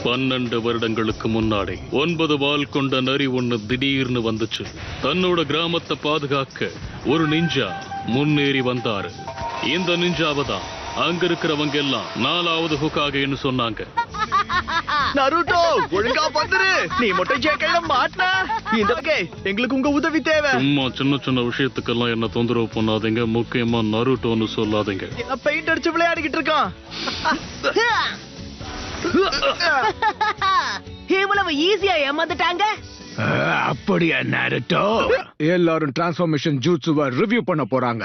12 வருடங்களுக்கு முன்னாடி 9 வால் கொண்ட நரி ஒண்ணு திடீர்னு வந்துச்சு. தன்னோட கிராமத்தை பாதுகாக்க ஒரு நிஞ்சா முன்னேறி வந்தாரு. இந்த நிஞ்சாவை தான் அங்க இருக்கிறவங்க எல்லாம் 4வது ஹோகாகேன்னு சொன்னாங்க. நருட்டோ, ஒழுங்கா வந்துரு. நீ மட்டும் ஜேக்கையில மாட்டனா இந்த வகை எங்களுக்கு உங்க உதவி தேவை. சும்மா சின்ன சின்ன விஷயத்துக்கெல்லாம் என்ன தொந்தரவு பண்ணாதீங்க. முக்கியமா நருட்டோன்னு சொல்லாதீங்க. பெயிண்ட் அடிச்சு விளையாடிக்கிட்டு இருக்கான். இவ்வளவு ஈஸியா ஏமாந்துட்டாங்க. அப்படியா நருட்டோ? எல்லாரும் டிரான்ஸ்ஃபர்மேஷன் ஜூட்சுவை ரிவ்யூ பண்ண போறாங்க.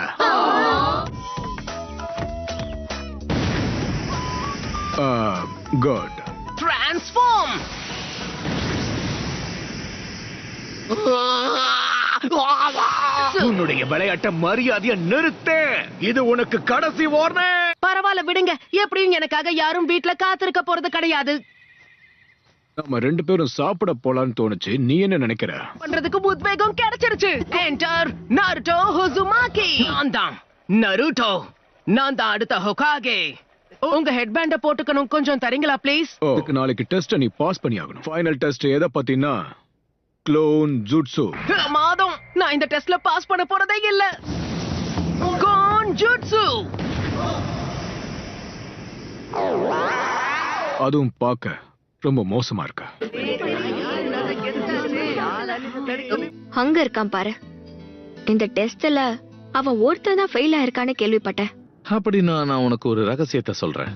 குட். டிரான்ஸ்ஃபார்ம். உன்னுடைய விளையாட்ட மரியாதையை நிறுத்து. இது உனக்கு கடைசி வார்னிங். பரவாயில்ல விடுங்க. எப்படியும் எனக்காக யாரும் வீட்ல காத்திருக்க போறது கிடையாது. நம்ம 2 பேரும் சாப்பிட போலான்னு தோணுச்சு. நீ என்ன நினைக்கிற? பண்றதுக்கு உத்வேகம் கிடைச்சிருச்சு. Enter Naruto Uzumaki. நான் தான் நருட்டோ. நான் தான் அடுத்த ஹோகாகே. உங்க ஹெட்பேண்ட போட்டுக்கணும். கொஞ்சம் தரீங்களா ப்ளீஸ்? இதுக்கு நாளைக்கு டெஸ்ட் நீ பாஸ் பண்ணி ஆகணும். ஃபைனல் டெஸ்ட் எதை பத்தினா க்ளோன் ஜூட்சு. மாதம் நான் இந்த டெஸ்ட்ல பாஸ் பண்ண போறதே இல்ல. கோன் ஜூட்சு. அதுவும் பார்க்க ரொம்ப மோசமா இருக்கு. அங்க இருக்கான் பாரு. இந்த டெஸ்ட்ல அவன் ஒருத்தன் தான் ஃபெயில் ஆயிருக்கான்னு கேள்விப்பட்டேன். அப்படின்னா நான் உனக்கு ஒரு ரகசியத்தை சொல்றேன்.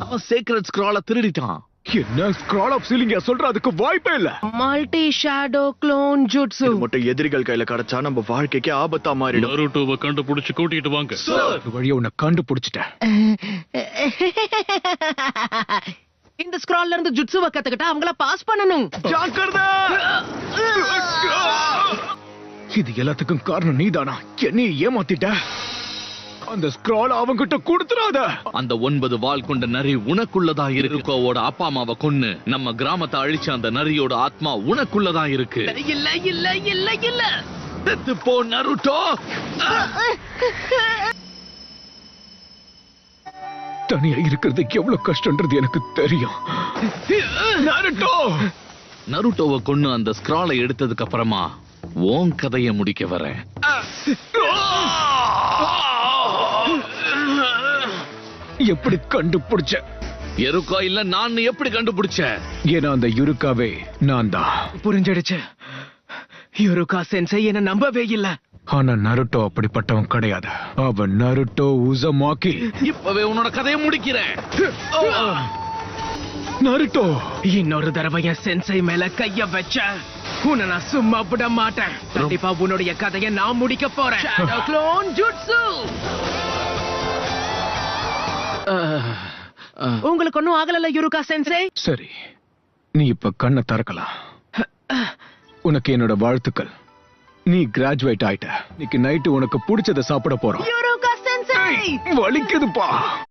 அவன் சீக்ரெட் ஸ்க்ரால திருடிட்டான். என்ன ஸ்க்ரால் ஆஃப் சீலிங்க சொல்ற? அதுக்கு வாய்ப்பே இல்ல. Multi shadow clone jutsu. இது மட்டும் எதிரிகள் கையில கிடைச்சா நம்ம வாழ்க்கைக்கு ஆபத்தா மாறிடும். நருட்டோவை கண்டுபிடிச்சு கூட்டிட்டு வாங்க. ஒரு வழியா உன்னை கண்டுபிடிச்சிட்டேன். இந்த ஸ்க்ரால்ல இருந்து ஜுட்சுவை கத்துக்கிட்டா அவங்கள பாஸ் பண்ணணும். ஜாக்கிரதை. இது எல்லாத்துக்கும் காரணம் நீதானா? என்னை ஏமாத்திட்ட. அந்த ஸ்க்ரால் அவங்கிட்ட கொடுத்துறாத. அந்த 9 வால் கொண்ட நரி உனக்குள்ளதா இருக்கோவோட அப்பா அம்மாவை கொன்னு நம்ம கிராமத்தை அழிச்ச அந்த நரியோட ஆத்மா உனக்குள்ளதா இருக்கு. இல்ல இல்ல இல்ல இல்ல. செத்து போ நருட்டோ. தனியா இருக்கிறது எவ்வளவு கஷ்டம்ன்றது எனக்கு தெரியும். நருட்டோ. நருட்டோவை கொன்னு அந்த ஸ்க்ராலை எடுத்ததுக்கு அப்புறமா உன் கதையை முடிக்க வரேன். எப்படி கண்டுபிடிச்ச? எருக்கா இல்ல நான் எப்படி கண்டுபிடிச்ச? ஏன்னா அந்த யுருக்காவே நான் தான். புரிஞ்சிடுச்சு. யுருகா சென்சை என்ன நம்பவே இல்ல. ஆனா நருட்டோ அப்படிப்பட்டவன் கிடையாது. அவன் நருட்டோ உசுமாகி. இப்பவே உன்னோட கதையை முடிக்கிறேன். நருட்டோ, இன்னொரு தடவை என் சென்சை மேல கைய வச்ச உன்னை நான் சும்மா விட மாட்டேன். கண்டிப்பா உன்னுடைய கதையை நான் முடிக்க போறேன். Shadow clone jutsu. உங்களுக்கு ஒண்ணும் ஆகல யுருகா சென்சை? சரி, நீ இப்ப கண்ணை திறக்கலாம். உனக்கு என்னோட வாழ்த்துக்கள். நீ கிராஜுவேட் ஆயிட்ட. இன்னைக்கு நைட்டு உனக்கு பிடிச்சதை சாப்பிட போறோம். யுருகா சென்சை வலிக்குதுப்பா.